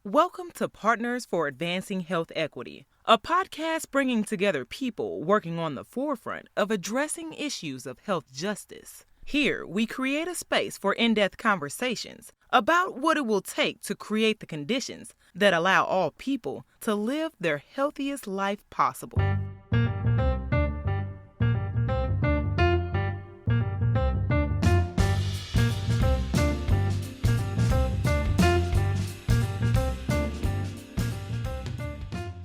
Welcome to Partners for Advancing Health Equity, a podcast bringing together people working on the forefront of addressing issues of health justice. Here, we create a space for in-depth conversations about what it will take to create the conditions that allow all people to live their healthiest life possible.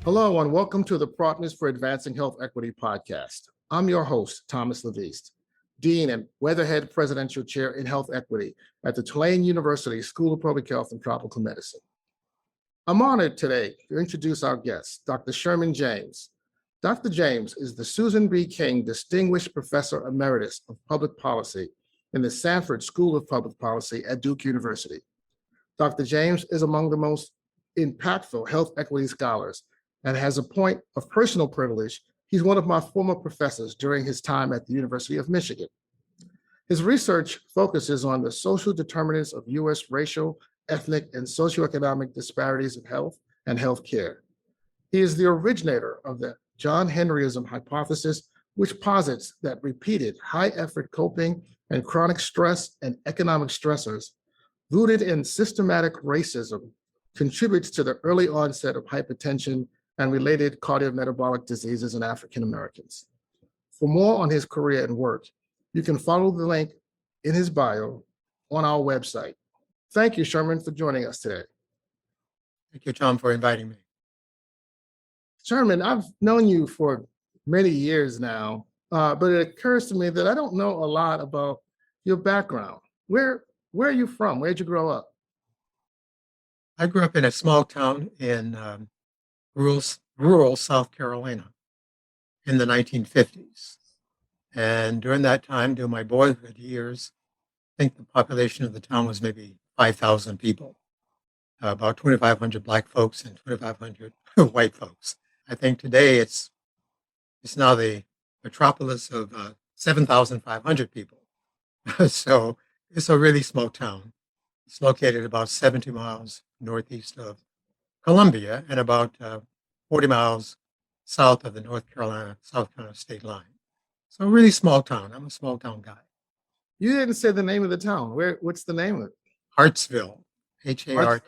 Hello, and welcome to the Partners for Advancing Health Equity podcast. I'm your host, Thomas Leviste, Dean and Weatherhead Presidential Chair in Health Equity at the Tulane University School of Public Health and Tropical Medicine. I'm honored today to introduce our guest, Dr. Sherman James. Dr. James is the Susan B. King Distinguished Professor Emeritus of Public Policy in the Sanford School of Public Policy at Duke University. Dr. James is among the most impactful health equity scholars and has a point of personal privilege. He's one of my former professors during his time at the University of Michigan. His research focuses on the social determinants of U.S. racial, ethnic, and socioeconomic disparities in health and healthcare. He is the originator of the John Henryism hypothesis, which posits that repeated high-effort coping and chronic stress and economic stressors rooted in systematic racism contributes to the early onset of hypertension and related cardiometabolic diseases in African Americans. For more on his career and work, you can follow the link in his bio on our website. Thank you, Sherman, for joining us today. Thank you, Tom, for inviting me. Sherman, I've known you for many years now, but it occurs to me that I don't know a lot about your background. Where are you from? Where'd you grow up? I grew up in a small town in rural South Carolina in the 1950s. And during that time, during my boyhood years, I think the population of the town was maybe 5,000 people, about 2,500 Black folks and 2,500 white folks. I think today it's now the metropolis of 7,500 people. So it's a really small town. It's located about 70 miles northeast of Columbia and about 40 miles south of the South Carolina state line. So a really small town. I'm a small town guy. You didn't say the name of the town. What's the name of it? Hartsville, Hartsville.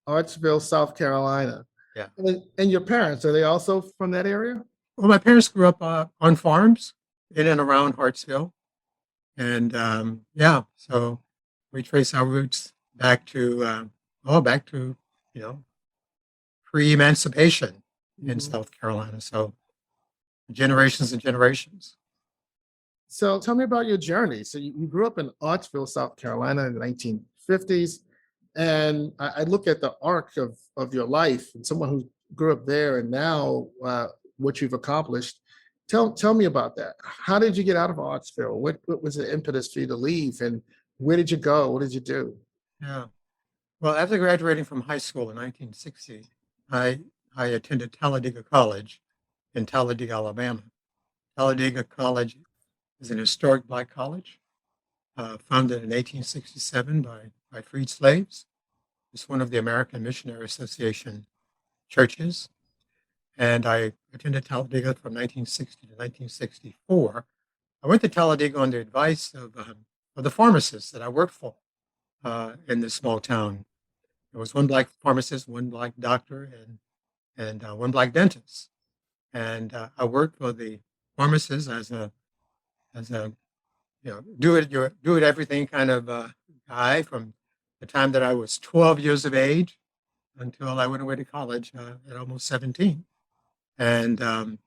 Hartsville, South Carolina. Yeah. And your parents, are they also from that area? Well, my parents grew up on farms in and around Hartsville. And so we trace our roots back to pre-emancipation in South Carolina. So generations and generations. So tell me about your journey. So you grew up in Hartsville, South Carolina in the 1950s. And I look at the arc of your life and someone who grew up there and now what you've accomplished. Tell me about that. How did you get out of Hartsville? What was the impetus for you to leave? And where did you go? What did you do? Yeah. Well, after graduating from high school in 1960, I attended Talladega College in Talladega, Alabama. Talladega College is an historic Black college founded in 1867 by freed slaves. It's one of the American Missionary Association churches. And I attended Talladega from 1960 to 1964. I went to Talladega on the advice of the pharmacists that I worked for in this small town. There was one Black pharmacist, one Black doctor, and one Black dentist. And I worked for the pharmacist as a do it everything kind of guy from the time that I was 12 years of age until I went away to college at almost 17. And the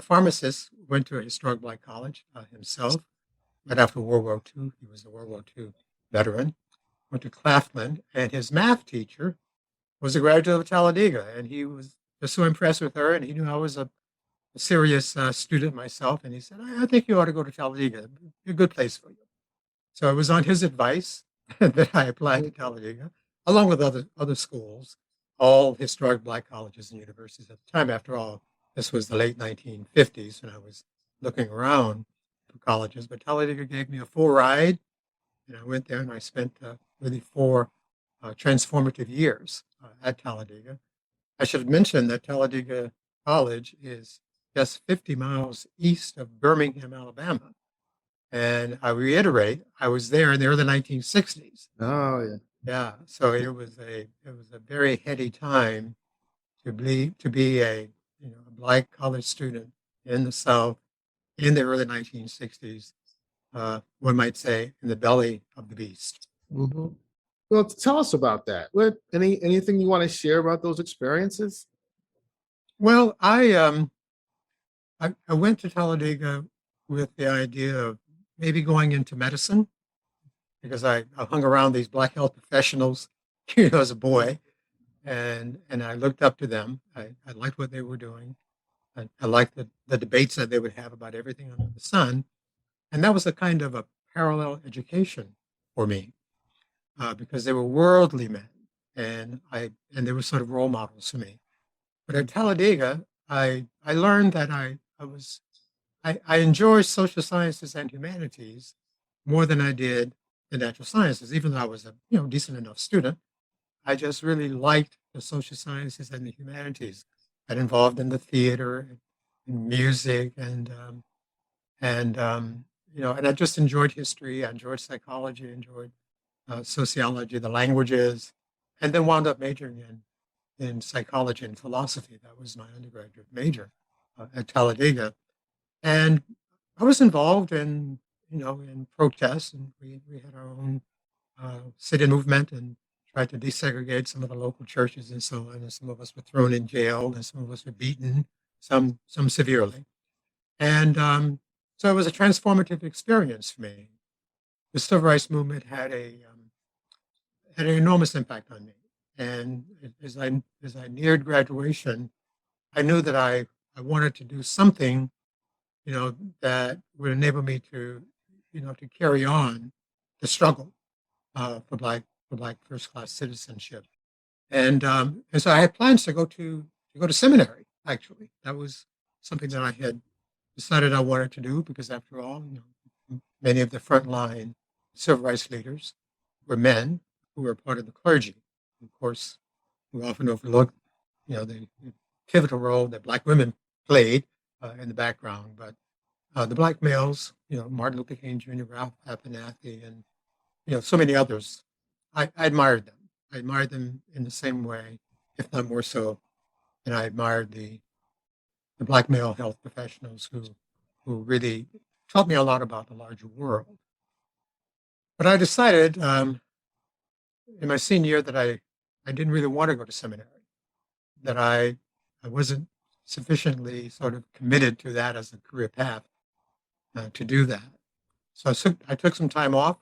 pharmacist went to a historic Black college himself right after World War II. He was a World War II veteran. Went to Claflin, and his math teacher was a graduate of Talladega, and he was just so impressed with her, and he knew I was a serious student myself, and he said, I think you ought to go to Talladega. It'd be a good place for you. So it was on his advice that I applied to Talladega, along with other schools, all historic Black colleges and universities at the time. After all, this was the late 1950s when I was looking around for colleges, but Talladega gave me a full ride, and I went there and I spent really 4 transformative years at Talladega. I should mention that Talladega College is just 50 miles east of Birmingham, Alabama. And I reiterate, I was there in the early 1960s. Oh, yeah. Yeah, so it was a very heady time to be a a Black college student in the South in the early 1960s. One might say in the belly of the beast. Mhm. Well, tell us about that. Anything you want to share about those experiences? Well, I went to Talladega with the idea of maybe going into medicine because I hung around these Black health professionals, as a boy, and I looked up to them. I liked what they were doing. I liked the debates that they would have about everything under the sun. And that was a kind of a parallel education for me because they were worldly men and they were sort of role models for me. But at Talladega, I learned that I enjoy social sciences and humanities more than I did the natural sciences, even though I was a decent enough student. I just really liked the social sciences and the humanities. Got involved in the theater and music and I just enjoyed history. I enjoyed psychology, enjoyed sociology, the languages, and then wound up majoring in psychology and philosophy. That was my undergraduate major at Talladega. And I was involved in protests, and we had our own sit-in movement and tried to desegregate some of the local churches and so on. And some of us were thrown in jail, and some of us were beaten, some severely. And so it was a transformative experience for me. The civil rights movement had an enormous impact on me. And as I neared graduation, I knew that I wanted to do something, that would enable me to carry on the struggle for black first class citizenship. And so I had plans to go to seminary. Actually, that was something that I had decided I wanted to do because, after all, many of the frontline civil rights leaders were men who were part of the clergy. Of course, we often overlook, the pivotal role that Black women played in the background, but the Black males, Martin Luther King Jr., Ralph Abernathy, and so many others, I admired them. I admired them in the same way, if not more so, than I admired the Black male health professionals who really taught me a lot about the larger world. But I decided in my senior year that I didn't really want to go to seminary, that I wasn't sufficiently sort of committed to that as a career path to do that. So I took some time off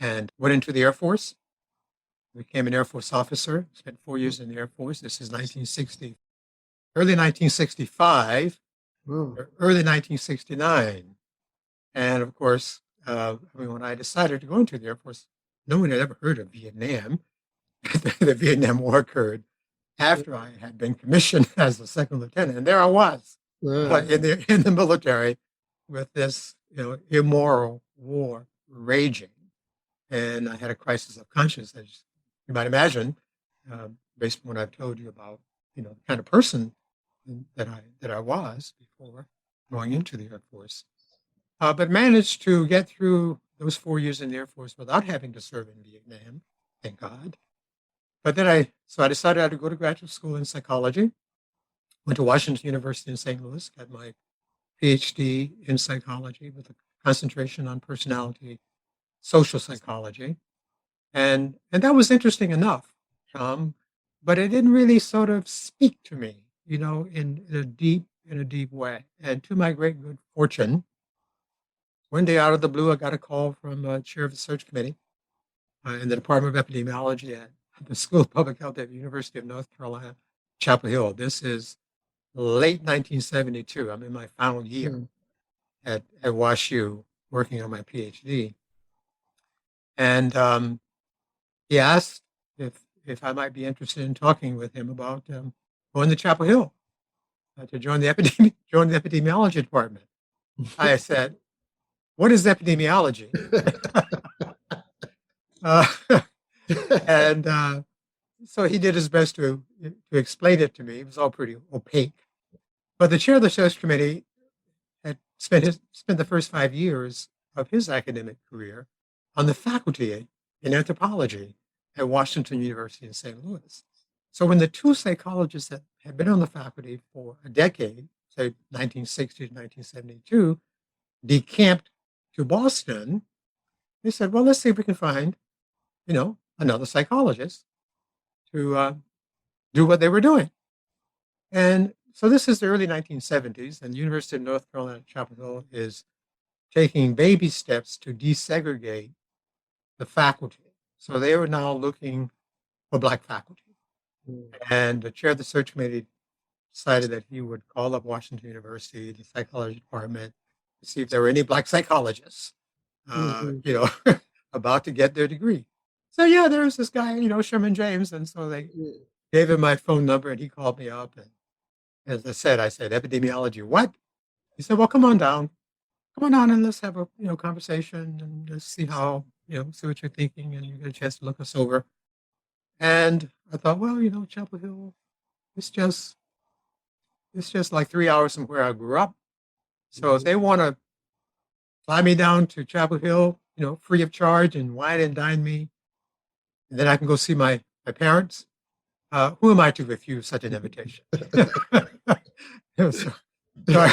and went into the Air Force, became an Air Force officer, spent 4 years in the Air Force. This is early 1965, or early 1969. And of course, when I decided to go into the Air Force, no one had ever heard of Vietnam. The Vietnam War occurred after I had been commissioned as a second lieutenant. And there I was in the military with this immoral war raging. And I had a crisis of conscience, as you might imagine, based on what I've told you about, the kind of person that I was before going into the Air Force. But managed to get through those 4 years in the Air Force without having to serve in Vietnam, thank God. But then I decided I had to go to graduate school in psychology. Went to Washington University in St. Louis, got my PhD in psychology with a concentration on personality, social psychology. And that was interesting enough, but it didn't really sort of speak to me, in a deep way. And to my great good fortune, one day out of the blue, I got a call from chair of the search committee in the Department of Epidemiology at the School of Public Health at the University of North Carolina, Chapel Hill. This is late 1972. I'm in my final year at WashU working on my PhD. And he asked if I might be interested in talking with him about going to Chapel Hill to join the epidemiology department. I said, "What is epidemiology?" And so he did his best to explain it to me. It was all pretty opaque. But the chair of the search committee had spent the first 5 years of his academic career on the faculty in anthropology at Washington University in St. Louis. So when the two psychologists that had been on the faculty for a decade, say 1960 to 1972, decamped to Boston, they said, well, let's see if we can find, another psychologist to do what they were doing. And so this is the early 1970s, and the University of North Carolina at Chapel Hill is taking baby steps to desegregate the faculty. So they were now looking for Black faculty. And the chair of the search committee decided that he would call up Washington University, the psychology department, to see if there were any Black psychologists, about to get their degree. So yeah, there was this guy, Sherman James. And so they gave him my phone number and he called me up. And as I said, epidemiology, what? He said, well, come on down and let's have a, conversation and let's see how, see what you're thinking and you get a chance to look us over. And I thought, well, Chapel Hill, it's just like 3 hours from where I grew up. So if they want to fly me down to Chapel Hill, free of charge and wine and dine me, and then I can go see my parents, who am I to refuse such an invitation? So I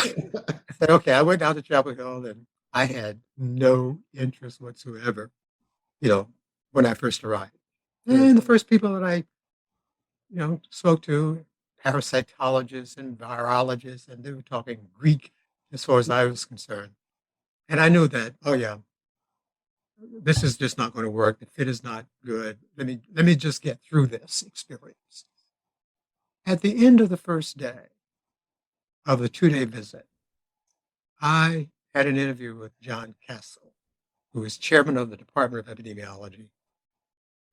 said, okay, I went down to Chapel Hill and I had no interest whatsoever, when I first arrived. And the first people that I, spoke to, parasitologists and virologists, and they were talking Greek as far as I was concerned. And I knew that, oh yeah, this is just not going to work. The fit is not good. Let me just get through this experience. At the end of the first day of the 2-day visit, I had an interview with John Castle, who is chairman of the Department of Epidemiology,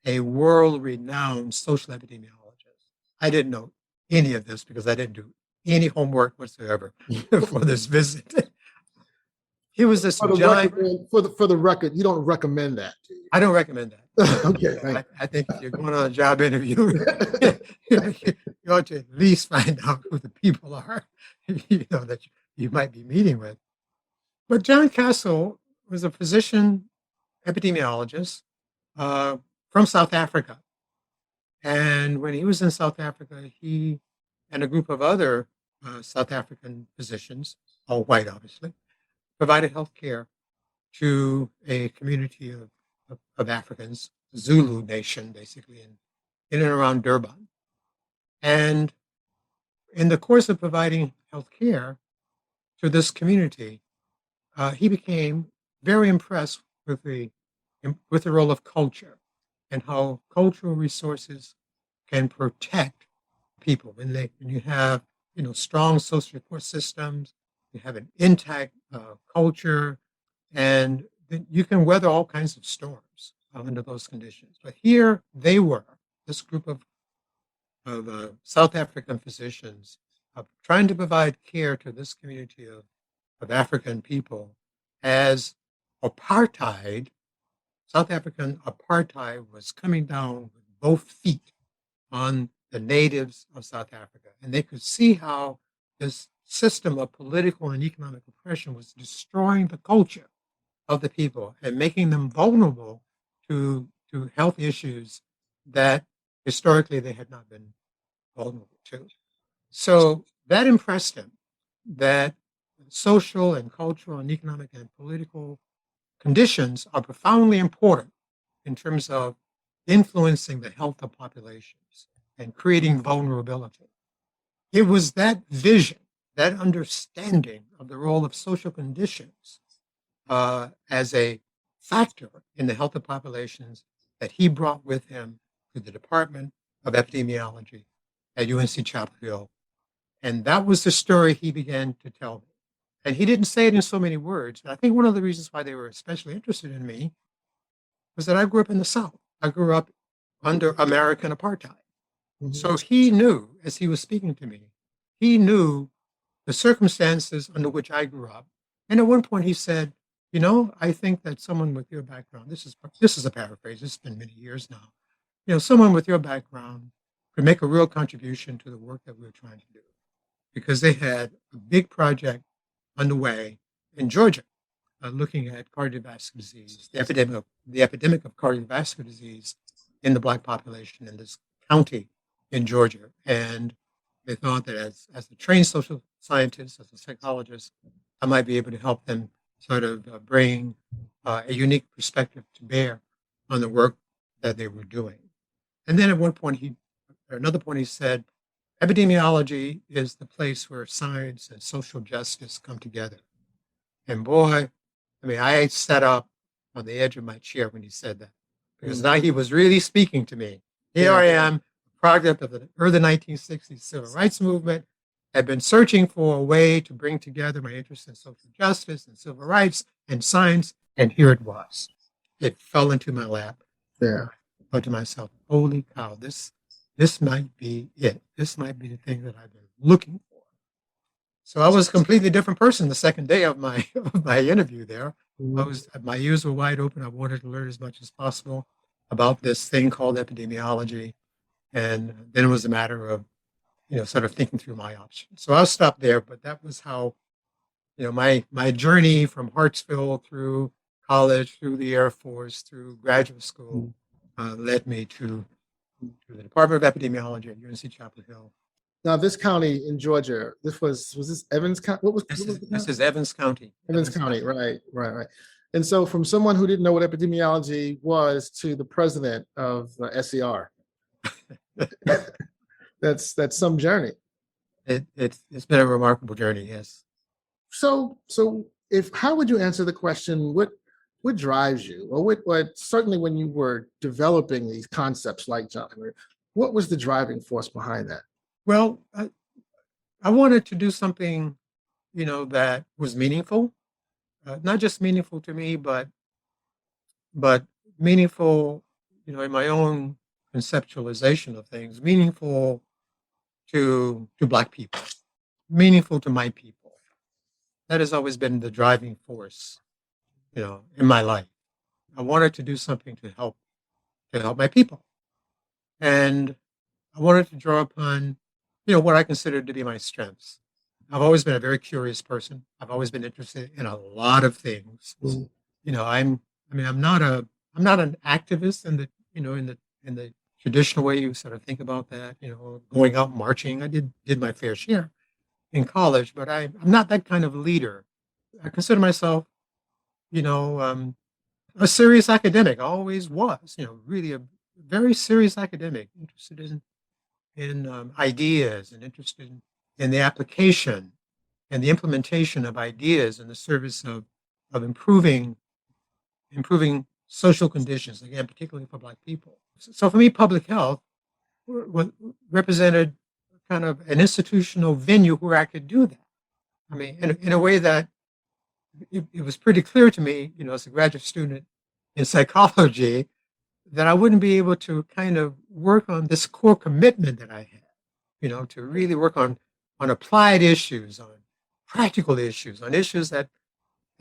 a world-renowned social epidemiologist. I didn't know any of this because I didn't do any homework whatsoever for this visit. He was this giant. For the record, you don't recommend that. I don't recommend that. Okay. I think if you're going on a job interview, you ought to at least find out who the people are, that you might be meeting with. But John Castle was a physician epidemiologist from South Africa. And when he was in South Africa, he and a group of other South African physicians, all white obviously, provided health care to a community of Africans, Zulu nation, basically, in and around Durban. And in the course of providing health care to this community, he became very impressed with the role of culture and how cultural resources can protect people when you have strong social support systems, you have an intact culture, and then you can weather all kinds of storms under those conditions. But here they were, this group of South African physicians trying to provide care to this community of African people as apartheid, South African apartheid was coming down with both feet on the natives of South Africa. And they could see how this system of political and economic oppression was destroying the culture of the people and making them vulnerable to health issues that historically they had not been vulnerable to. So that impressed him, that social and cultural and economic and political conditions are profoundly important in terms of influencing the health of populations and creating vulnerability. It was that vision, that understanding of the role of social conditions as a factor in the health of populations that he brought with him to the Department of Epidemiology at UNC Chapel Hill. And that was the story he began to tell me. And he didn't say it in so many words. But I think one of the reasons why they were especially interested in me was that I grew up in the South. I grew up under American apartheid. Mm-hmm. So he knew, as he was speaking to me, he knew the circumstances under which I grew up. And at one point he said, I think that someone with your background, this is a paraphrase, it's been many years now, someone with your background could make a real contribution to the work that we were trying to do, because they had a big project underway in Georgia, looking at cardiovascular disease, the epidemic of cardiovascular disease in the Black population in this county in Georgia. And they thought that as a trained social scientist, as a psychologist, I might be able to help them sort of bring a unique perspective to bear on the work that they were doing. And then at another point, he said, epidemiology is the place where science and social justice come together. And boy, I sat up on the edge of my chair when he said that, because now he was really speaking to me. Here I am, a product of the early 1960s civil rights movement, had been searching for a way to bring together my interest in social justice and civil rights and science, and here it was. It fell into my lap. Yeah. I thought to myself, holy cow, this might be it. This might be the thing that I've been looking for. So I was a completely different person the second day of my interview there. My ears were wide open. I wanted to learn as much as possible about this thing called epidemiology. And then it was a matter of, sort of thinking through my options. So I'll stop there, but that was how, my journey from Hartsville through college, through the Air Force, through graduate school, led me to the Department of Epidemiology at UNC Chapel Hill. Now, this county in Georgia, was this Evans County? This is Evans County. Evans County, right. And so from someone who didn't know what epidemiology was to the president of SER, that's some journey. It's been a remarkable journey, yes. So how would you answer the question, what drives you? Or what certainly when you were developing these concepts like John, what was the driving force behind that? Well, I wanted to do something, that was meaningful, not just meaningful to me, but meaningful, in my own conceptualization of things, meaningful to Black people, meaningful to my people. That has always been the driving force, in my life. I wanted to do something to help my people, and I wanted to draw upon, what I considered to be my strengths. I've always been a very curious person. I've always been interested in a lot of things. I'm not an activist in the traditional way you sort of think about that. Going out marching. I did my fair share in college, but I'm not that kind of leader. I consider myself, a serious academic. I always was. Really a very serious academic, interested in ideas and interested in the application and the implementation of ideas in the service of improving social conditions, again, particularly for Black people. So for me, public health represented kind of an institutional venue where I could do that. In a way that it was pretty clear to me, as a graduate student in psychology, that I wouldn't be able to kind of work on this core commitment that I had, to really work on applied issues, on practical issues, on issues that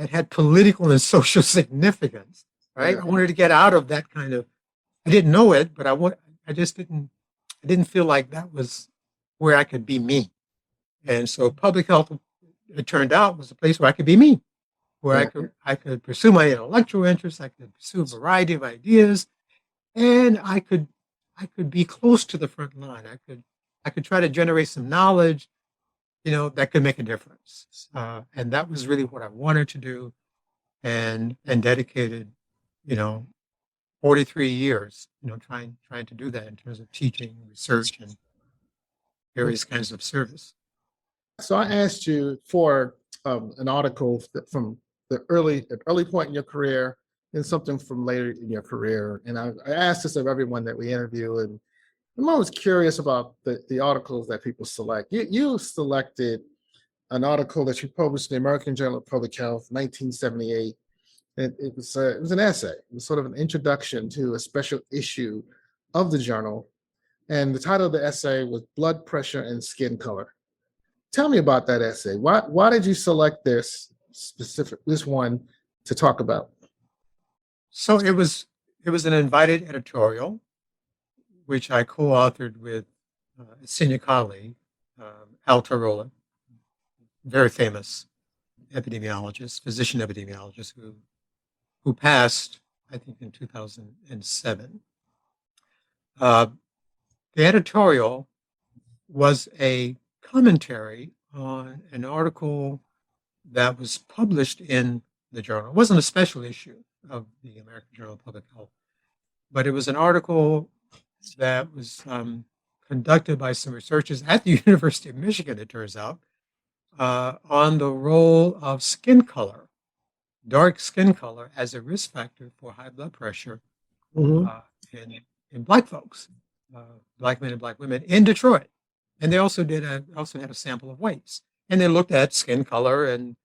had political and social significance, right? I wanted to get out of that kind of, I didn't know it, but I didn't feel like that was where I could be me. And so public health, it turned out, was a place where I could be me, where I could pursue my intellectual interests, I could pursue a variety of ideas, and I could be close to the front line. I could try to generate some knowledge, that could make a difference. And that was really what I wanted to do, and dedicated, 43 years, trying to do that in terms of teaching, research, and various kinds of service. So I asked you for an article from the early point in your career and something from later in your career. And I asked this of everyone that we interview, and I'm always curious about the articles that people select. You selected an article that you published in the American Journal of Public Health, 1978. It was an essay. It was sort of an introduction to a special issue of the journal. And the title of the essay was Blood Pressure and Skin Color. Tell me about that essay. Why did you select this one to talk about? So it was an invited editorial. which I co-authored with a senior colleague, Al Tarola, very famous epidemiologist, physician epidemiologist who passed, I think, in 2007. The editorial was a commentary on an article that was published in the journal. It wasn't a special issue of the American Journal of Public Health, but it was an article that was conducted by some researchers at the University of Michigan, it turns out, on the role of skin color, dark skin color, as a risk factor for high blood pressure in Black folks, Black men and Black women in Detroit. And they also had a sample of whites, and they looked at skin color and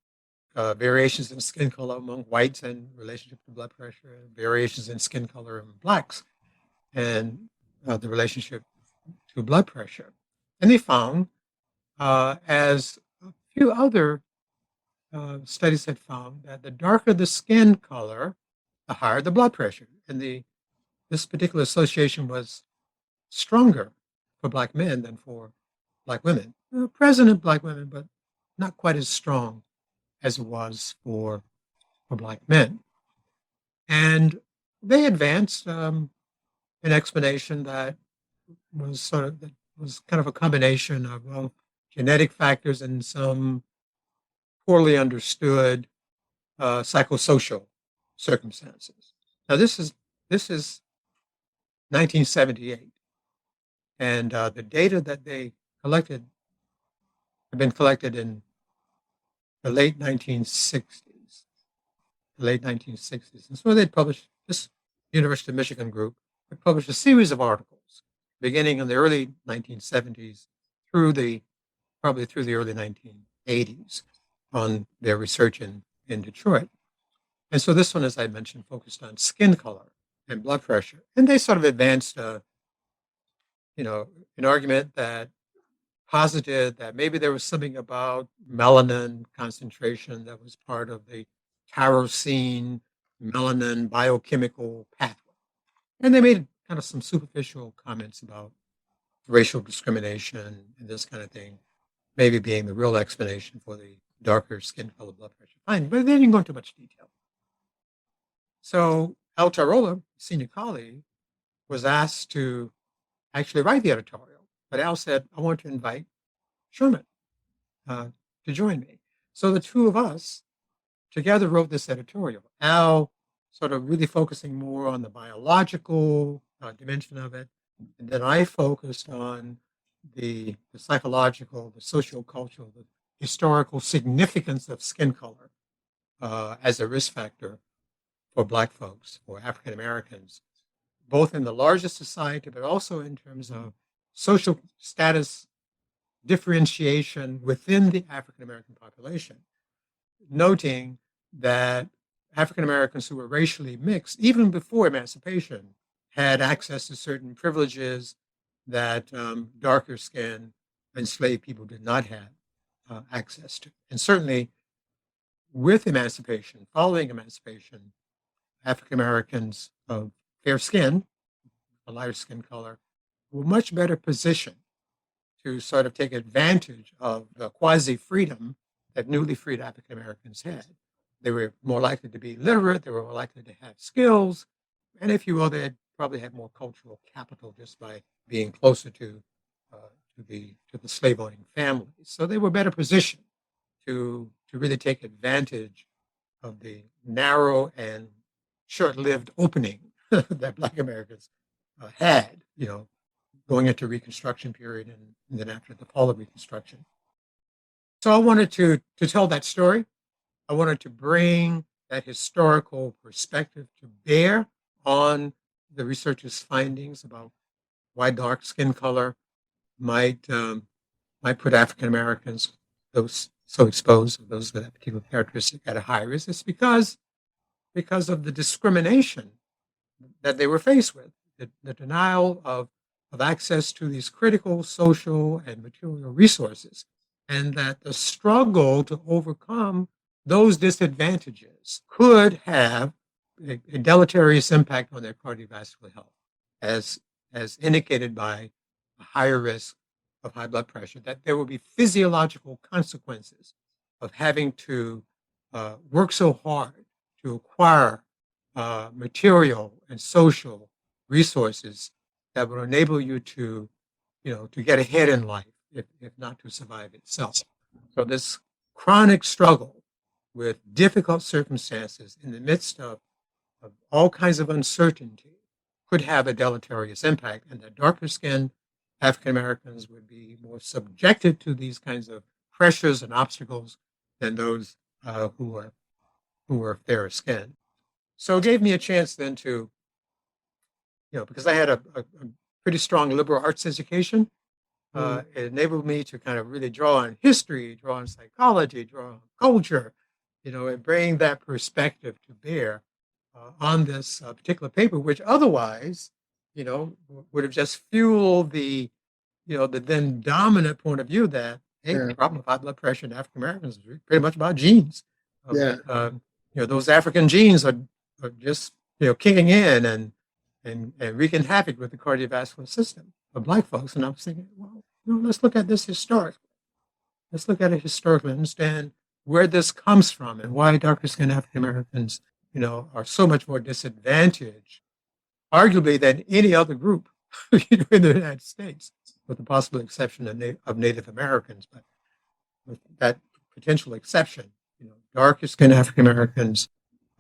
variations in skin color among whites and relationship to blood pressure, and variations in skin color in Blacks and the relationship to blood pressure. And they found, as a few other studies had found, that the darker the skin color, the higher the blood pressure. And this particular association was stronger for Black men than for Black women. Present in Black women, but not quite as strong as it was for Black men. And they advanced an explanation that was kind of a combination of genetic factors and some poorly understood psychosocial circumstances. Now, this is 1978, and the data that they collected have been collected in the late 1960s. And so they published, this University of Michigan group had published a series of articles beginning in the early 1970s probably through the early 1980s on their research in Detroit. And so this one, as I mentioned, focused on skin color and blood pressure. And they sort of advanced an argument that posited that maybe there was something about melanin concentration that was part of the tyrosine melanin biochemical pathway. And they made kind of some superficial comments about racial discrimination and this kind of thing, maybe being the real explanation for the darker skin color blood pressure finding, but they didn't go into much detail. So Al Tarola, senior colleague, was asked to actually write the editorial. But Al said, I want to invite Sherman to join me. So the two of us together wrote this editorial. Al sort of really focusing more on the biological dimension of it. And then I focused on the psychological, the sociocultural, the historical significance of skin color as a risk factor for Black folks, for African Americans, both in the larger society, but also in terms of social status differentiation within the African American population, noting that African Americans who were racially mixed, even before emancipation, had access to certain privileges that darker skinned enslaved people did not have access to. And certainly with emancipation, following emancipation, African Americans of fair skin, a lighter skin color, were much better positioned to sort of take advantage of the quasi-freedom that newly freed African Americans had. They were more likely to be literate, they were more likely to have skills, and if you will, they probably had more cultural capital just by being closer to the slave-owning families. So they were better positioned to really take advantage of the narrow and short-lived opening that Black Americans had, going into Reconstruction period and then after the fall of Reconstruction. So I wanted to tell that story. I wanted to bring that historical perspective to bear on the researchers' findings about why dark skin color might put African Americans, those so exposed, those with that particular characteristic, at a high risk. It's because of the discrimination that they were faced with, the denial of access to these critical social and material resources, and that the struggle to overcome those disadvantages could have a deleterious impact on their cardiovascular health, as as indicated by a higher risk of high blood pressure, that there will be physiological consequences of having to work so hard to acquire material and social resources that will enable you to, to get ahead in life, if not to survive itself. So this chronic struggle with difficult circumstances in the midst of all kinds of uncertainty could have a deleterious impact, and that darker skinned African Americans would be more subjected to these kinds of pressures and obstacles than those who are fairer skinned. So it gave me a chance then to, because I had a pretty strong liberal arts education, it enabled me to kind of really draw on history, draw on psychology, draw on culture, and bring that perspective to bear on this particular paper, which otherwise, would have just fueled the then dominant point of view that, hey, the problem of high blood pressure in African Americans is pretty much about genes. Those African genes are just kicking in and wreaking havoc with the cardiovascular system of Black folks. And I was thinking, well, let's look at this historically. Let's look at it historically, understand where this comes from and why darker skinned African Americans, are so much more disadvantaged, arguably, than any other group in the United States, with the possible exception of Native Americans. But with that potential exception, darker skinned African Americans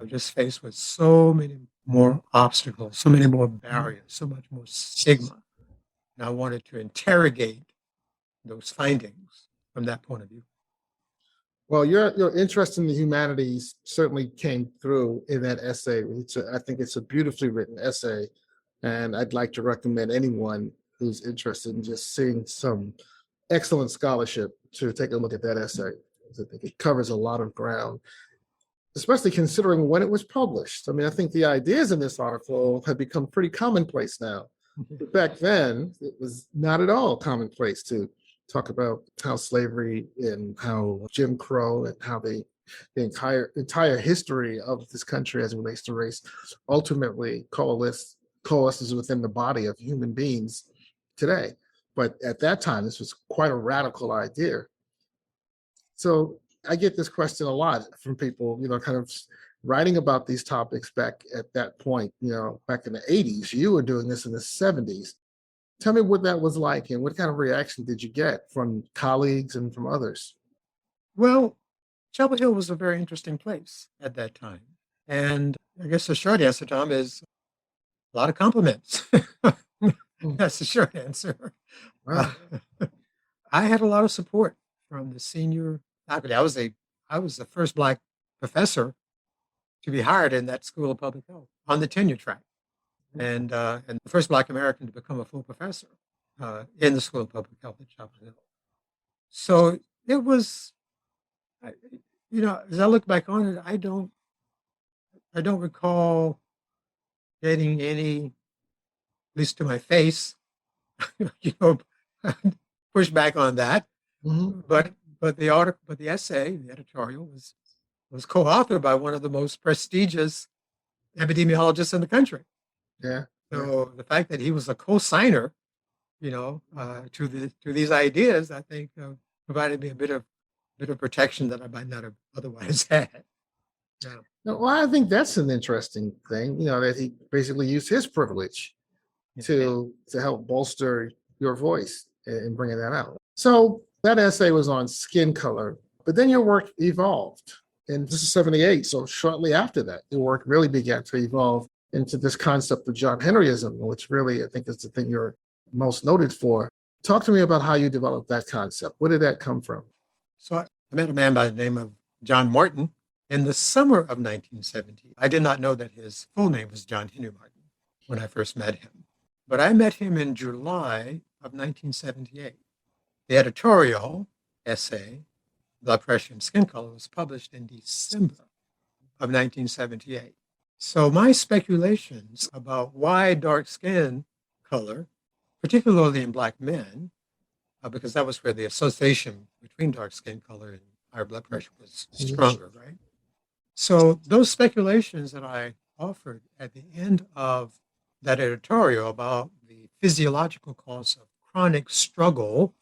are just faced with so many more obstacles, so many more barriers, so much more stigma. And I wanted to interrogate those findings from that point of view. Well, your interest in the humanities certainly came through in that essay. I think it's a beautifully written essay, and I'd like to recommend anyone who's interested in just seeing some excellent scholarship to take a look at that essay. I think it covers a lot of ground, especially considering when it was published. I mean, I think the ideas in this article have become pretty commonplace now. But back then, it was not at all commonplace to talk about how slavery and how Jim Crow and how the entire history of this country as it relates to race ultimately coalesces within the body of human beings today. But at that time, this was quite a radical idea. So I get this question a lot from people, kind of writing about these topics back at that point, back in the 80s. You were doing this in the 70s. Tell me what that was like and what kind of reaction did you get from colleagues and from others? Well, Chapel Hill was a very interesting place at that time. And I guess the short answer, Tom, is a lot of compliments. That's the short answer. Wow. I had a lot of support from the senior faculty. I was the first Black professor to be hired in that School of Public Health on the tenure track, and the first Black American to become a full professor in the School of Public Health at Chapel Hill. So it was, as I look back on it, I don't recall getting any, at least to my face, push back on that. Mm-hmm. But the essay, the editorial was co-authored by one of the most prestigious epidemiologists in the country. Yeah. So the fact that he was a co-signer, to these ideas, I think provided me a bit of protection that I might not have otherwise had. Yeah. Well, I think that's an interesting thing, that he basically used his privilege to help bolster your voice in bringing that out. So that essay was on skin color, but then your work evolved. And this is 78, so shortly after that, your work really began to evolve into this concept of John Henryism, which really, I think, is the thing you're most noted for. Talk to me about how you developed that concept. Where did that come from? So I met a man by the name of John Martin in the summer of 1970. I did not know that his full name was John Henry Martin when I first met him. But I met him in July of 1978. The editorial essay, Blood Pressure and Skin Color, was published in December of 1978. So my speculations about why dark skin color, particularly in Black men, because that was where the association between dark skin color and higher blood pressure was stronger, right? So those speculations that I offered at the end of that editorial about the physiological cause of chronic struggle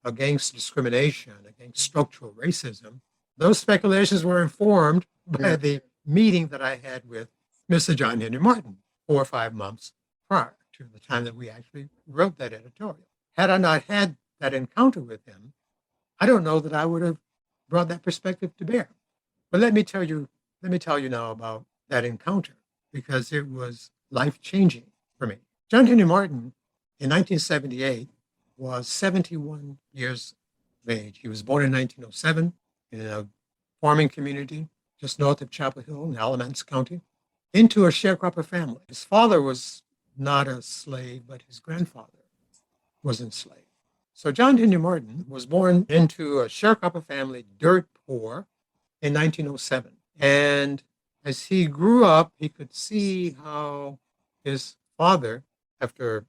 against discrimination, against structural racism, those speculations were informed by the meeting that I had with Mr. John Henry Martin 4 or 5 months prior to the time that we actually wrote that editorial. Had I not had that encounter with him, I don't know that I would have brought that perspective to bear. But let me tell you now about that encounter, because it was life-changing for me. John Henry Martin, in 1978, was 71 years of age. He was born in 1907 in a farming community just north of Chapel Hill in Alamance County, into a sharecropper family. His father was not a slave, but his grandfather was enslaved. So John Henry Martin was born into a sharecropper family, dirt poor, in 1907. And as he grew up, he could see how his father, after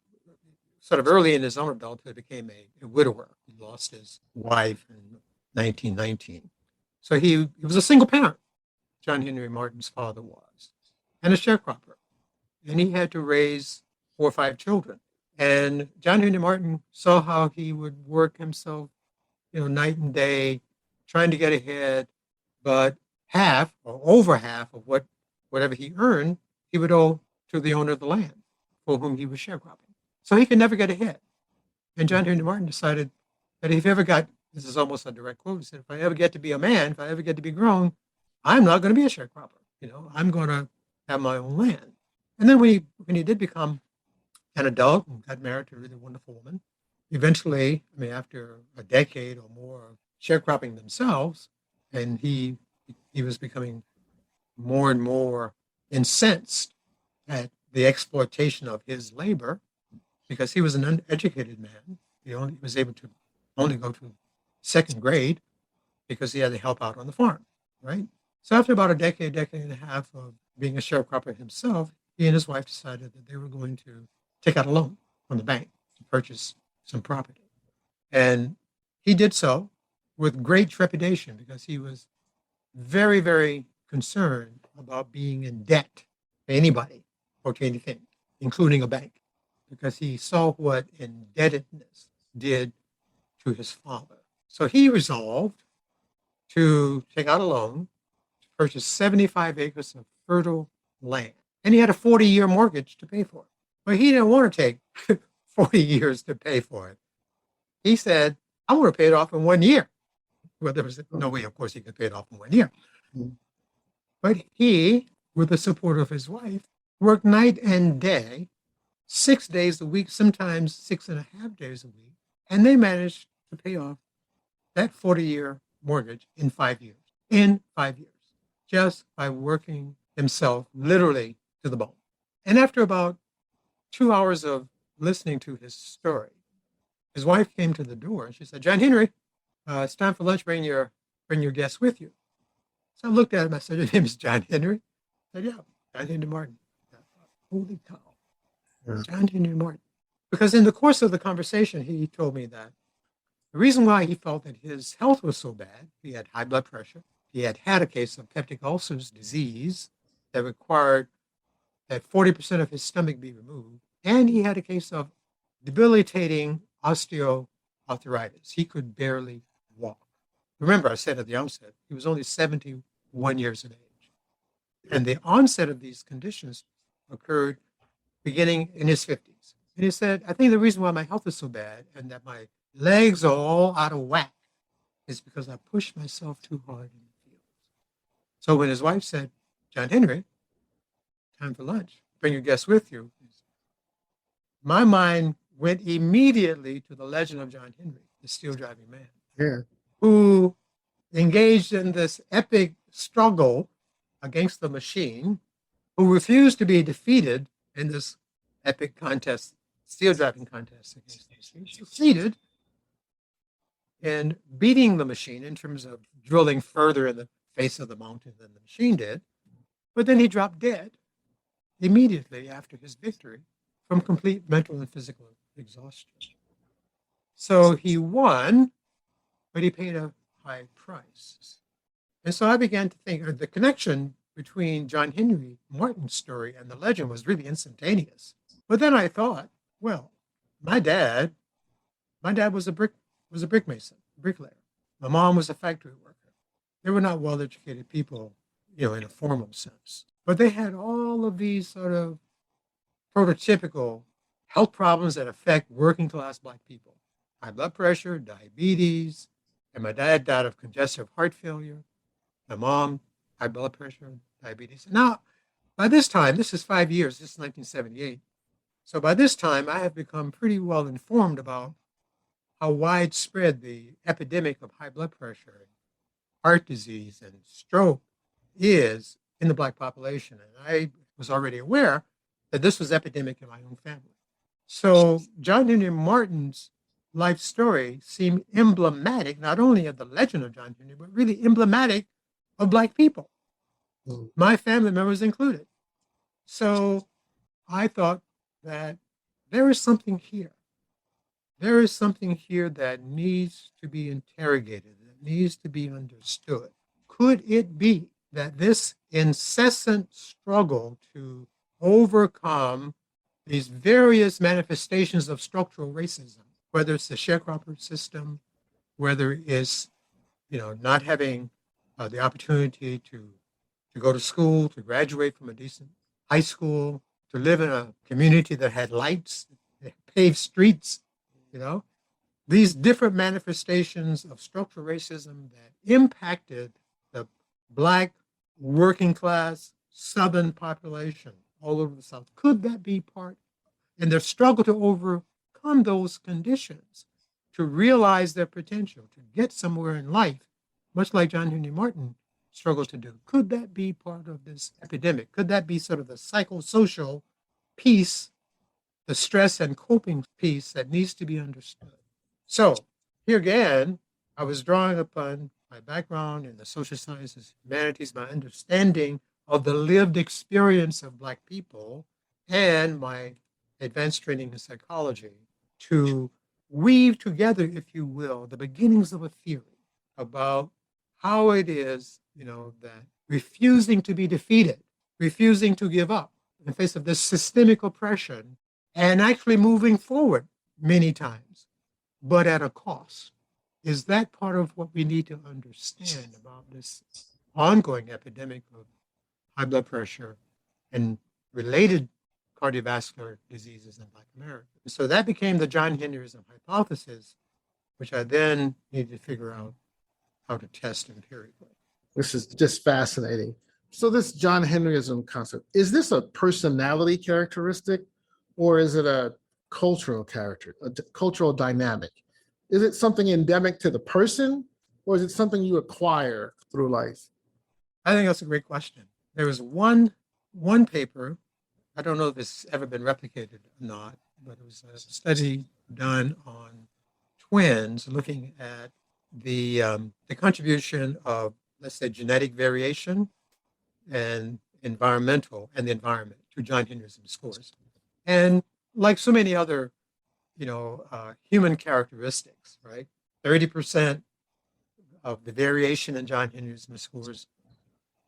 sort of early in his own adulthood, became a widower. He lost his wife in 1919. So he was a single parent, John Henry Martin's father was, and a sharecropper. And he had to raise 4 or 5 children. And John Henry Martin saw how he would work himself, night and day, trying to get ahead, but half or over half of whatever he earned, he would owe to the owner of the land for whom he was sharecropping. So he could never get ahead. And John Henry Martin decided that if he ever got, this is almost a direct quote, he said, if I ever get to be a man, if I ever get to be grown, I'm not going to be a sharecropper. I'm going to have my own land. And then when he did become an adult and got married to a really wonderful woman, eventually, after a decade or more of sharecropping themselves, and he was becoming more and more incensed at the exploitation of his labor, because he was an uneducated man. He was able to only go to 2nd grade because he had to help out on the farm, right? So after about a decade and a half of being a sharecropper himself, he and his wife decided that they were going to take out a loan from the bank to purchase some property. And he did so with great trepidation, because he was very, very concerned about being in debt to anybody or to anything, including a bank, because he saw what indebtedness did to his father. So he resolved to take out a loan to purchase 75 acres of fertile land. And he had a 40-year mortgage to pay for it. But he didn't want to take 40 years to pay for it. He said, I want to pay it off in 1 year. Well, there was no way, of course, he could pay it off in 1 year. But he, with the support of his wife, worked night and day, 6 days a week, sometimes 6.5 days a week. And they managed to pay off that 40-year mortgage in 5 years. In 5 years, just by working himself literally to the bone. And after about 2 hours of listening to his story, his wife came to the door and she said, John Henry, it's time for lunch. Bring your guests with you. So I looked at him. I said, your name is John Henry? I said, yeah, John Henry Martin. I thought, holy cow, John Henry Martin. Because in the course of the conversation, he told me that the reason why he felt that his health was so bad, he had high blood pressure, he had had a case of peptic ulcers disease that required that 40% of his stomach be removed, and he had a case of debilitating osteoarthritis. He could barely walk. Remember, I said at the onset, he was only 71 years of age. And the onset of these conditions occurred beginning in his 50s. And he said, I think the reason why my health is so bad and that my legs are all out of whack is because I pushed myself too hard in the field. So when his wife said, John Henry, time for lunch, bring your guests with you, my mind went immediately to the legend of John Henry, the steel driving man, who engaged in this epic struggle against the machine, who refused to be defeated in this epic contest, steel driving contest against the machine, succeeded in beating the machine in terms of drilling further in the face of the mountain than the machine did. But then he dropped dead immediately after his victory from complete mental and physical exhaustion. So he won, but he paid a high price. And so I began to think the connection between John Henry Martin's story and the legend was really instantaneous. But then I thought, Well, my dad, my dad was a brick mason, bricklayer. My mom was a factory worker. They were not well-educated people, in a formal sense, but they had all of these sort of prototypical health problems that affect working class Black people: high blood pressure, diabetes, and my dad died of congestive heart failure. My mom, high blood pressure, diabetes. Now, by this time, this is 5 years, this is 1978. So by this time, I have become pretty well informed about how widespread the epidemic of high blood pressure, and heart disease, and stroke is in the Black population. And I was already aware that this was epidemic in my own family. So John Henry Martin's life story seemed emblematic, not only of the legend of John Henry, but really emblematic of Black people, my family members included. So I thought that there is something here. There is something here that needs to be interrogated, that needs to be understood. Could it be that this incessant struggle to overcome these various manifestations of structural racism, whether it's the sharecropper system, whether it's, not having the opportunity to go to school, to graduate from a decent high school, to live in a community that had lights, paved streets, these different manifestations of structural racism that impacted the Black working class Southern population all over the South. Could that be part in their struggle to overcome those conditions, to realize their potential, to get somewhere in life, much like John Henry Martin struggled to do? Could that be part of this epidemic? Could that be sort of the psychosocial piece, the stress and coping piece that needs to be understood? So here again, I was drawing upon my background in the social sciences, humanities, my understanding of the lived experience of Black people, and my advanced training in psychology to weave together, if you will, the beginnings of a theory about how it is, that refusing to be defeated, refusing to give up in the face of this systemic oppression, and actually moving forward many times, but at a cost. Is that part of what we need to understand about this ongoing epidemic of high blood pressure and related cardiovascular diseases in Black America? So that became the John Henryism hypothesis, which I then needed to figure out how to test empirically. This is just fascinating. So this John Henryism concept, is this a personality characteristic, or is it a cultural character, a cultural dynamic? Is it something endemic to the person, or is it something you acquire through life? I think that's a great question. There was one paper, I don't know if it's ever been replicated or not, but it was a study done on twins looking at the contribution of, let's say, genetic variation and the environment to John Henryism scores. And like so many other, human characteristics, right? 30% of the variation in John Henryism scores,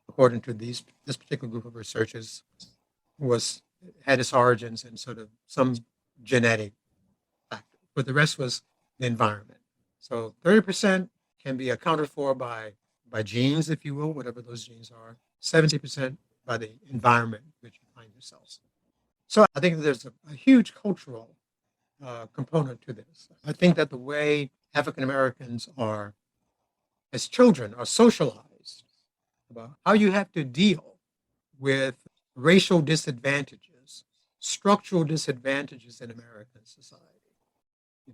according to this particular group of researchers, had its origins in sort of some genetic factor, but the rest was the environment. So 30% can be accounted for by genes, if you will, whatever those genes are. 70% by the environment in which you find yourselves. So I think there's a huge cultural component to this. I think that the way African Americans are, as children, are socialized about how you have to deal with racial disadvantages, structural disadvantages in American society.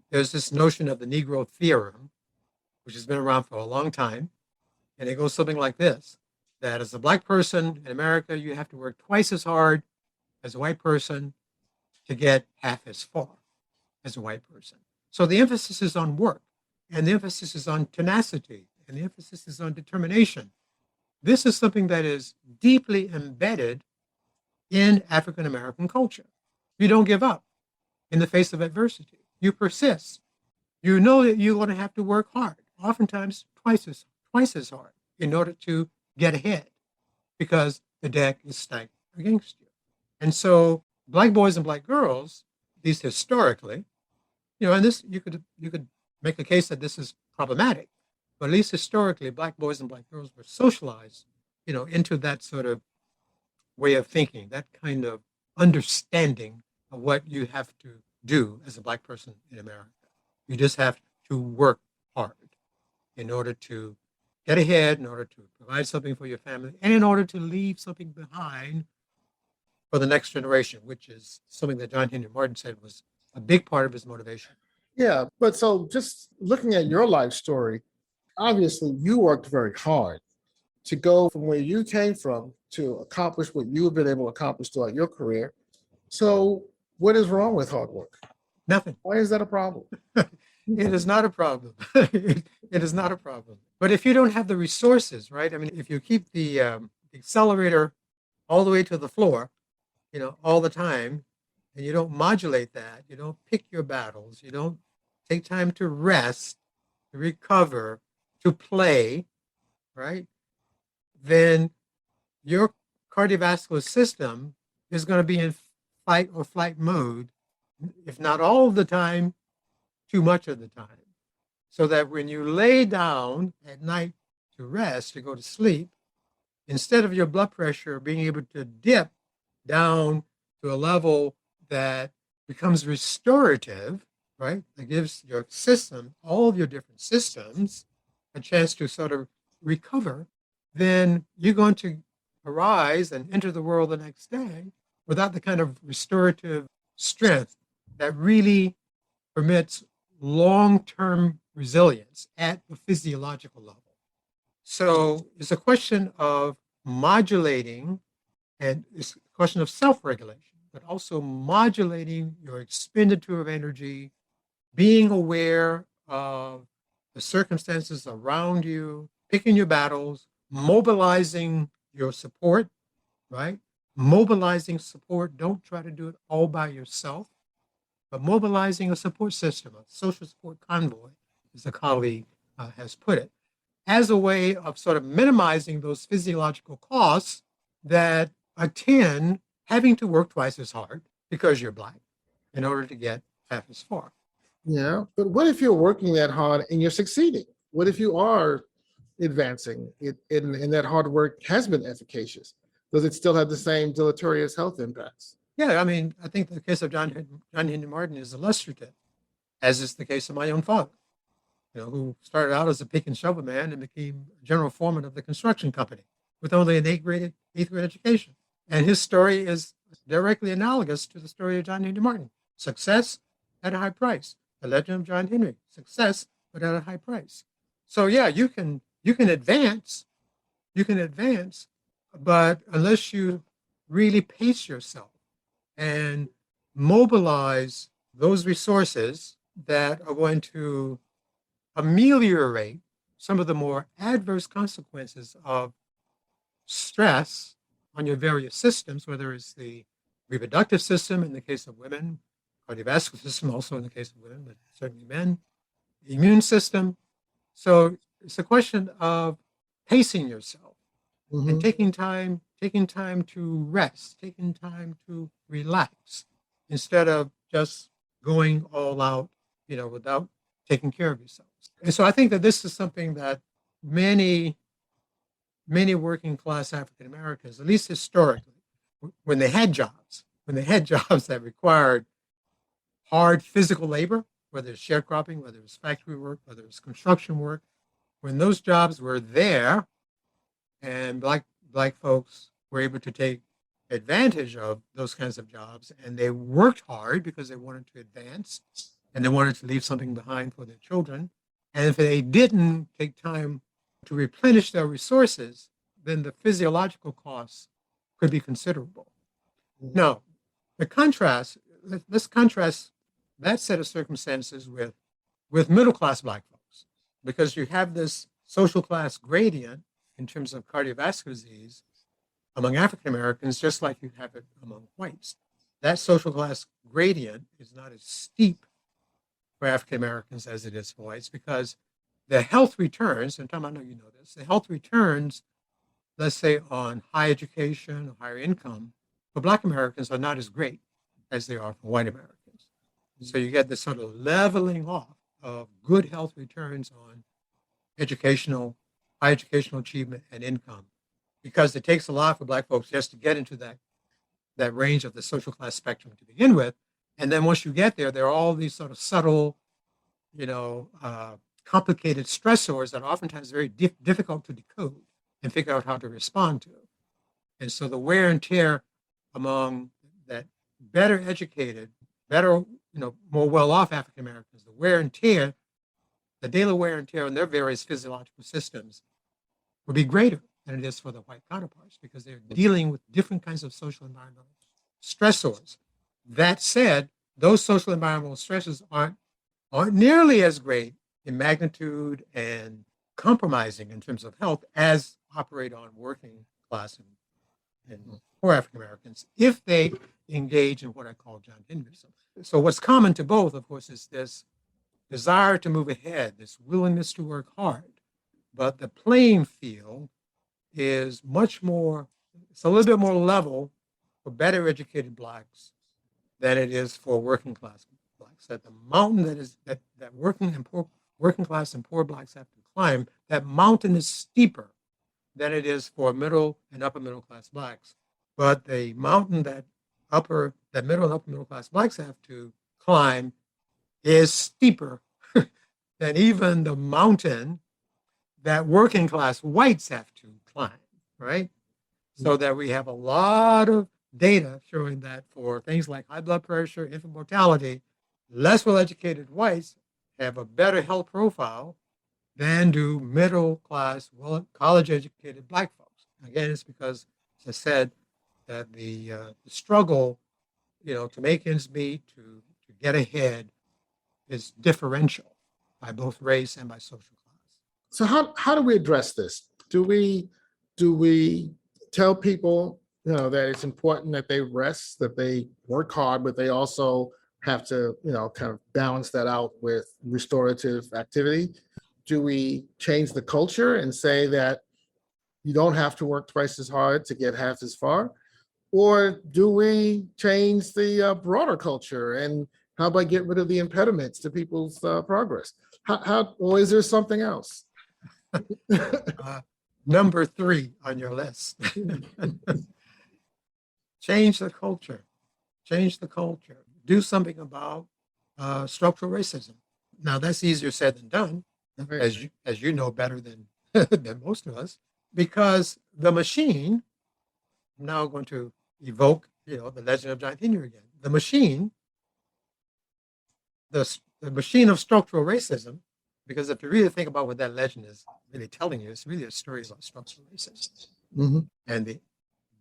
There's this notion of the Negro theorem, which has been around for a long time, and it goes something like this: that as a Black person in America, you have to work twice as hard as a white person to get half as far as a white person. So the emphasis is on work, and the emphasis is on tenacity, and the emphasis is on determination. This is something that is deeply embedded in African American culture. You don't give up in the face of adversity. You persist. You know that you're going to have to work hard, oftentimes twice as hard, in order to get ahead, because the deck is stacked against you. And so Black boys and Black girls least historically, and this you could make a case that this is problematic, but at least historically, black boys and black girls were socialized, into that sort of way of thinking, that kind of understanding of what you have to do as a black person in America. You just have to work hard in order to get ahead, in order to provide something for your family, and in order to leave something behind for the next generation, which is something that John Henry Martin said was a big part of his motivation. Yeah, but so just looking at your life story, obviously you worked very hard to go from where you came from to accomplish what you have been able to accomplish throughout your career. So what is wrong with hard work? Nothing. Why is that a problem? It is not a problem. It is not a problem. But if you don't have the resources, right? I mean, if you keep the accelerator all the way to the floor, all the time, and you don't modulate that, you don't pick your battles, you don't take time to rest, to recover, to play, right? Then your cardiovascular system is going to be in fight or flight mode, if not all of the time, too much of the time. So that when you lay down at night to rest, to go to sleep, instead of your blood pressure being able to dip down to a level that becomes restorative, right? That gives your system, all of your different systems, a chance to sort of recover, then you're going to arise and enter the world the next day without the kind of restorative strength that really permits long-term resilience at the physiological level. So it's a question of modulating, and it's a question of self-regulation, but also modulating your expenditure of energy, being aware of the circumstances around you, picking your battles, mobilizing your support, right? Mobilizing support. Don't try to do it all by yourself, but mobilizing a support system, a social support convoy, as a colleague has put it, as a way of sort of minimizing those physiological costs that attend having to work twice as hard because you're black in order to get half as far. Yeah, but what if you're working that hard and you're succeeding? What if you are advancing and that hard work has been efficacious? Does it still have the same deleterious health impacts? Yeah, I mean, I think the case of John Henry Martin is illustrative, as is the case of my own father, who started out as a pick and shovel man and became general foreman of the construction company with only an eighth grade education. And his story is directly analogous to the story of John Henry Martin. Success at a high price. The Legend of John Henry. Success, but at a high price. So yeah, you can advance, but unless you really pace yourself and mobilize those resources that are going to ameliorate some of the more adverse consequences of stress on your various systems, whether it's the reproductive system in the case of women, cardiovascular system also in the case of women, but certainly men, the immune system. So it's a question of pacing yourself and taking time to rest, taking time to relax, instead of just going all out, without taking care of yourself. And so I think that this is something that many working class African Americans, at least historically, when they had jobs that required hard physical labor, whether it's sharecropping, whether it's factory work, whether it's construction work, when those jobs were there and black folks were able to take advantage of those kinds of jobs, and they worked hard because they wanted to advance and they wanted to leave something behind for their children. And if they didn't take time to replenish their resources, then the physiological costs could be considerable. Now, let's contrast that set of circumstances with middle-class black folks, because you have this social class gradient in terms of cardiovascular disease among African Americans, just like you have it among whites. That social class gradient is not as steep for African Americans as it is for whites, because the health returns, and Tom, I know you know this, the health returns, let's say on high education or higher income, for Black Americans are not as great as they are for white Americans. So you get this sort of leveling off of good health returns on high educational achievement and income, because it takes a lot for Black folks just to get into that range of the social class spectrum to begin with. And then once you get there, there are all these sort of subtle, complicated stressors that are oftentimes very difficult to decode and figure out how to respond to. And so the wear and tear among that better educated, better, more well-off African Americans, the daily wear and tear on their various physiological systems would be greater than it is for the white counterparts, because they're dealing with different kinds of social environmental stressors. That said, those social environmental stresses aren't nearly as great in magnitude and compromising in terms of health as operate on working class and poor African Americans if they engage in what I call John Henryism. So what's common to both, of course, is this desire to move ahead, this willingness to work hard, but the playing field is it's a little bit more level for better educated Blacks than it is for working class Blacks. That the mountain that working class and poor Blacks have to climb, that mountain is steeper than it is for middle and upper middle class Blacks. But the mountain that middle and upper middle class Blacks have to climb is steeper than even the mountain that working class whites have to climb, right? So that we have a lot of data showing that for things like high blood pressure, infant mortality, less well-educated whites have a better health profile than do middle class, college-educated Black folks. Again, it's because, as I said, that the struggle, to make ends meet, to get ahead, is differential by both race and by social class. So how do we address this? Do we tell people that it's important that they rest, that they work hard, but they also have to kind of balance that out with restorative activity? Do we change the culture and say that you don't have to work twice as hard to get half as far? Or do we change the broader culture, and how about get rid of the impediments to people's progress? Or is there something else? Number 3 on your list. Change the culture. Change the culture. Do something about structural racism. Now, that's easier said than done, as you know better than most of us, because the machine, I'm now going to evoke, the legend of John Henry again. The machine of structural racism, because if you really think about what that legend is really telling you, it's really a story about structural racism and the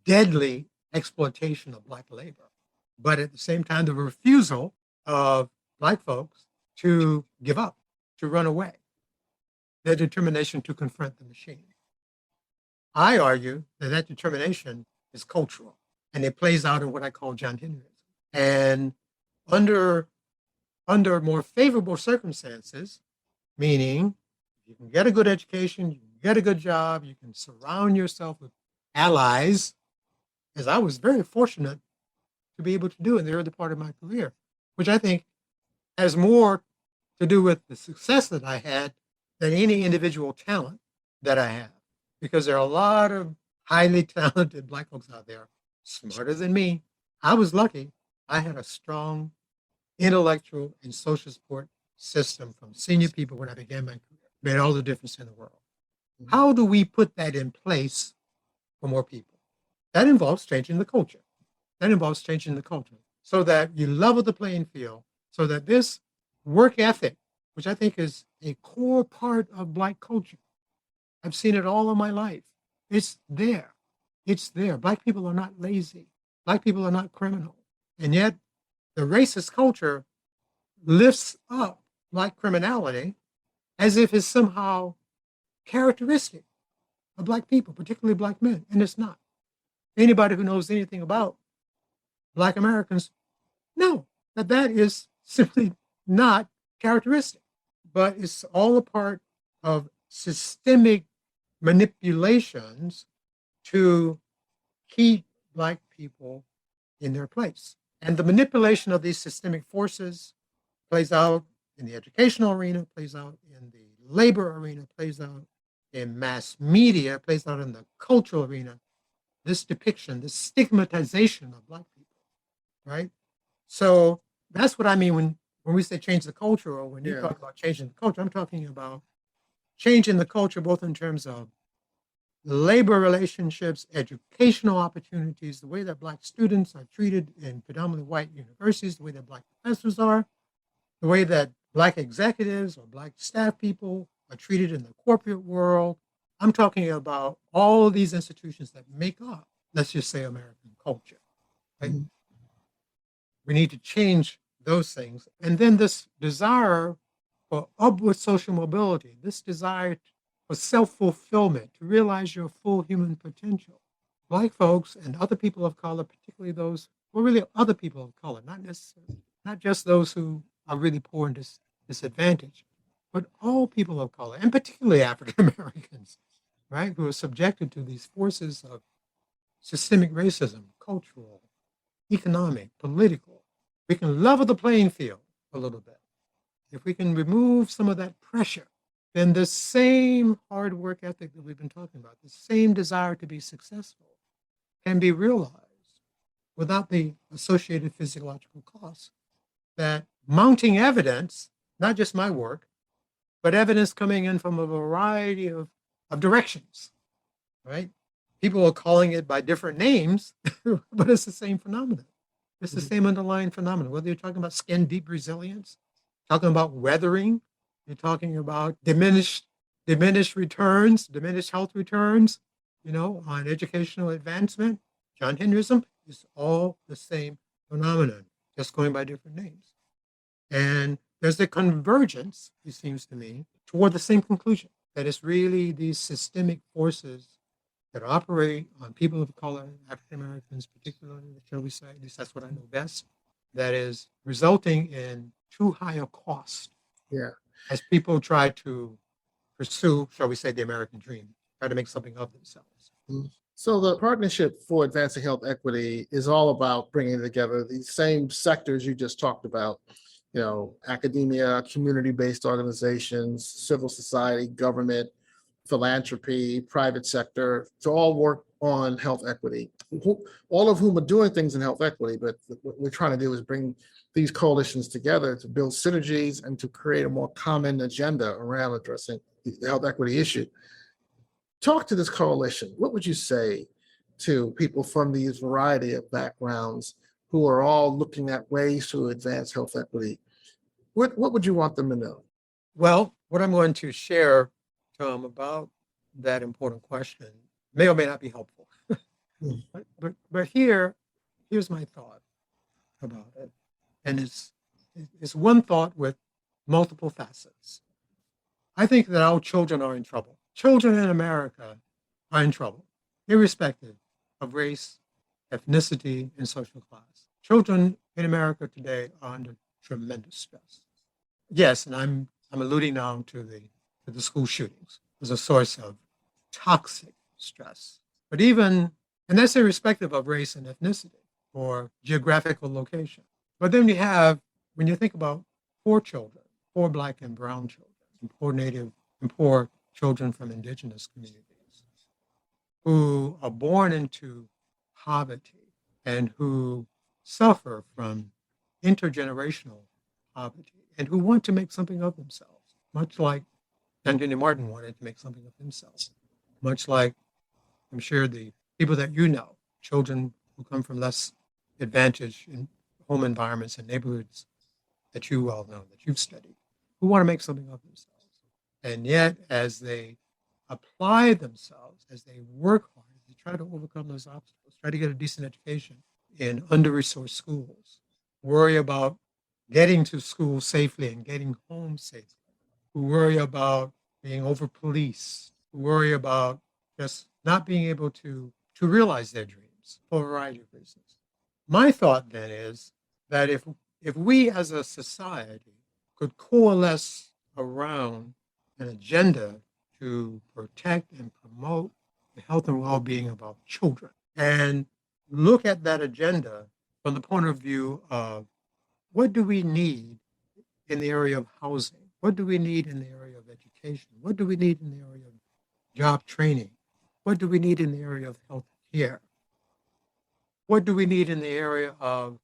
deadly exploitation of Black labor, but at the same time, the refusal of Black folks to give up, to run away, their determination to confront the machine. I argue that determination is cultural, and it plays out in what I call John Henryism. And under more favorable circumstances, meaning you can get a good education, you can get a good job, you can surround yourself with allies, as I was very fortunate to be able to do in the early part of my career, which I think has more to do with the success that I had than any individual talent that I have. Because there are a lot of highly talented Black folks out there, smarter than me. I was lucky. I had a strong intellectual and social support system from senior people when I began my career. Made all the difference in the world. How do we put that in place for more people? That involves changing the culture. So that you level the playing field, so that this work ethic, which I think is a core part of Black culture, I've seen it all of my life. It's there. Black people are not lazy. Black people are not criminal. And yet the racist culture lifts up Black criminality as if it's somehow characteristic of Black people, particularly Black men, and it's not. Anybody who knows anything about Black Americans know that is simply not characteristic, but it's all a part of systemic manipulations to keep Black people in their place. And the manipulation of these systemic forces plays out in the educational arena, plays out in the labor arena, plays out in mass media, plays out in the cultural arena. This depiction, this stigmatization of Black people, right? So that's what I mean when we say change the culture, or when you talk about changing the culture, I'm talking about changing the culture both in terms of labor relationships, educational opportunities, the way that Black students are treated in predominantly white universities, the way that Black professors are, the way that Black executives or Black staff people are treated in the corporate world. I'm talking about all of these institutions that make up, let's just say, American culture. Right? Mm-hmm. We need to change those things. And then this desire for upward social mobility, this desire for self-fulfillment, to realize your full human potential. Black folks and other people of color, particularly those, well, really other people of color, not just those who are really poor and disadvantaged, but all people of color, and particularly African Americans, right, who are subjected to these forces of systemic racism, cultural, economic, political. We can level the playing field a little bit. If we can remove some of that pressure, then the same hard work ethic that we've been talking about, the same desire to be successful, can be realized without the associated physiological costs. That mounting evidence, not just my work, but evidence coming in from a variety of directions, right? People are calling it by different names, but it's the same phenomenon. It's the same underlying phenomenon. Whether you're talking about skin deep resilience, talking about weathering, you're talking about diminished returns, diminished health returns, on educational advancement, John Henryism, is all the same phenomenon, just going by different names. And there's a convergence, it seems to me, toward the same conclusion, that it's really these systemic forces that operate on people of color, African Americans particularly, shall we say, at least that's what I know best, that is resulting in too high a cost as people try to pursue, shall we say, the American dream, try to make something of themselves. So the Partnership for Advancing Health Equity is all about bringing together these same sectors you just talked about, academia, community-based organizations, civil society, government, philanthropy, private sector, to all work on health equity, all of whom are doing things in health equity. But what we're trying to do is bring these coalitions together to build synergies and to create a more common agenda around addressing the health equity issue. Talk to this coalition. What would you say to people from these variety of backgrounds who are all looking at ways to advance health equity? What would you want them to know? Well, what I'm going to share, Tom, about that important question may or may not be helpful. but here's my thought about it. And it's one thought with multiple facets. I think that our children are in trouble. Children in America are in trouble, irrespective of race, ethnicity, and social class. Children in America today are under tremendous stress. Yes, and I'm alluding now to the school shootings as a source of toxic stress. But and that's irrespective of race and ethnicity or geographical location. But then when you think about poor children, poor Black and brown children, and poor Native and poor children from indigenous communities who are born into poverty and who suffer from intergenerational poverty and who want to make something of themselves, much like Anthony Martin wanted to make something of himself, much like I'm sure the people that children who come from less advantaged in home environments and neighborhoods that you all know, that you've studied, who want to make something of themselves. And yet, as they apply themselves, as they work hard, they try to overcome those obstacles, try to get a decent education in under-resourced schools, worry about getting to school safely and getting home safely, who worry about being over-policed, who worry about just not being able to realize their dreams for a variety of reasons. My thought then is that if we as a society could coalesce around an agenda to protect and promote the health and well-being of our children and look at that agenda from the point of view of what do we need in the area of housing? What do we need in the area of education? What do we need in the area of job training? What do we need in the area of health care? What do we need in the area of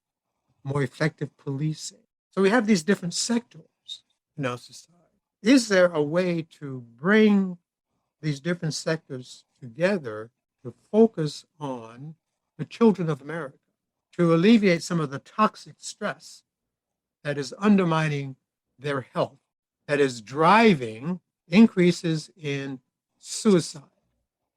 more effective policing? So we have these different sectors in our society. Is there a way to bring these different sectors together to focus on the children of America, to alleviate some of the toxic stress that is undermining their health, that is driving increases in suicide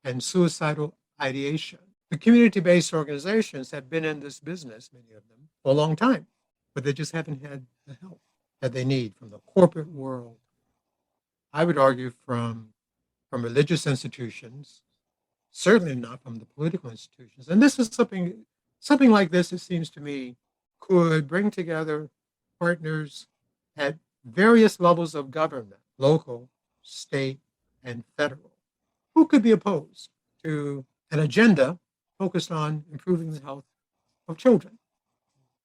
and suicidal ideation? The community-based organizations have been in this business, many of them, for a long time, but they just haven't had the help that they need from the corporate world. I would argue from religious institutions, certainly not from the political institutions. And this is something like this, it seems to me, could bring together partners at various levels of government, local, state, and federal, who could be opposed to an agenda focused on improving the health of children.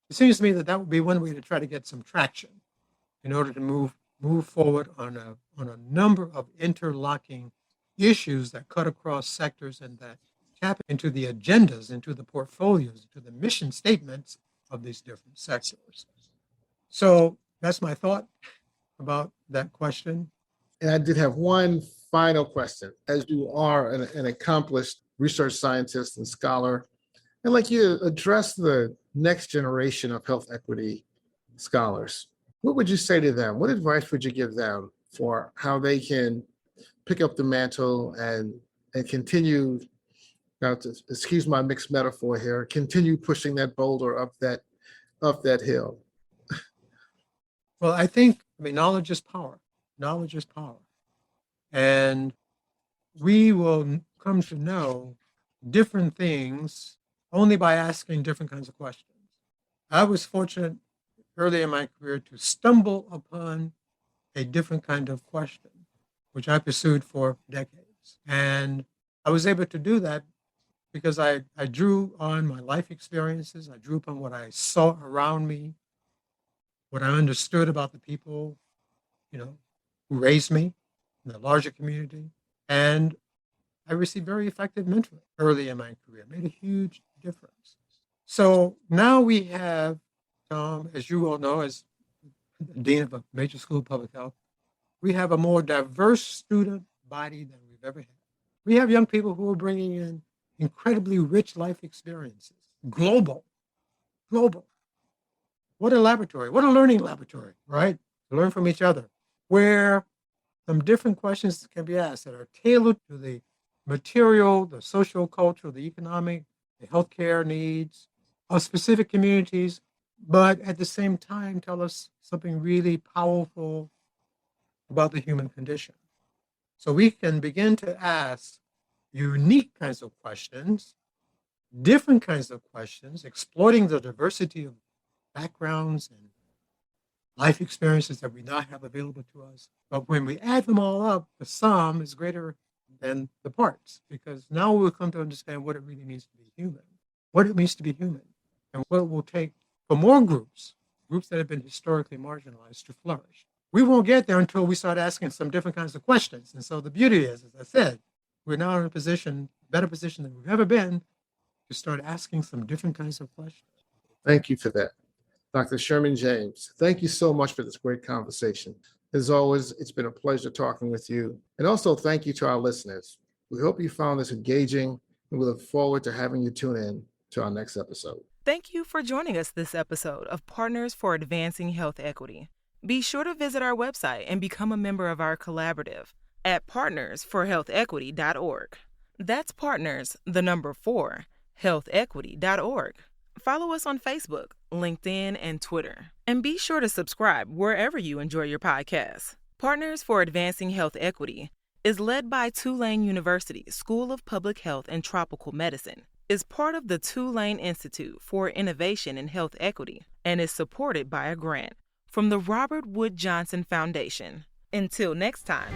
It seems to me that would be one way to try to get some traction in order to move forward on a number of interlocking issues that cut across sectors and that tap into the agendas, into the portfolios, into the mission statements of these different sectors. So that's my thought about that question. And I did have one final question. As you are an accomplished research scientist and scholar, I'd like you to address the next generation of health equity scholars. What would you say to them? What advice would you give them for how they can pick up the mantle and continue, now to excuse my mixed metaphor here, continue pushing that boulder up that hill? Well, I mean, knowledge is power. Knowledge is power. And we will come to know different things only by asking different kinds of questions. I was fortunate early in my career to stumble upon a different kind of question, which I pursued for decades. And I was able to do that because I drew on my life experiences. I drew upon what I saw around me, what I understood about the people, who raised me in the larger community. And I received very effective mentoring early in my career. It made a huge difference. So now we have, as you all know, as dean of a major school of public health, we have a more diverse student body than we've ever had. We have young people who are bringing in incredibly rich life experiences, global. What a laboratory, what a learning laboratory, right? To learn from each other, where some different questions can be asked that are tailored to the material, the social, cultural, the economic, the healthcare needs of specific communities, but at the same time tell us something really powerful about the human condition. So we can begin to ask unique kinds of questions, different kinds of questions, exploiting the diversity of backgrounds and life experiences that we now have available to us. But when we add them all up, the sum is greater than the parts, because now we'll come to understand what it really means to be human, what it means to be human, and what it will take for more groups that have been historically marginalized, to flourish. We won't get there until we start asking some different kinds of questions. And so the beauty is, as I said, we're now in a better position than we've ever been to start asking some different kinds of questions. Thank you for that. Dr. Sherman James, thank you so much for this great conversation. As always, it's been a pleasure talking with you. And also thank you to our listeners. We hope you found this engaging, and we look forward to having you tune in to our next episode. Thank you for joining us this episode of Partners for Advancing Health Equity. Be sure to visit our website and become a member of our collaborative at partnersforhealthequity.org. That's partners, 4, healthequity.org. Follow us on Facebook, LinkedIn, and Twitter. And be sure to subscribe wherever you enjoy your podcasts. Partners for Advancing Health Equity is led by Tulane University School of Public Health and Tropical Medicine, is part of the Tulane Institute for Innovation in Health Equity, and is supported by a grant from the Robert Wood Johnson Foundation. Until next time.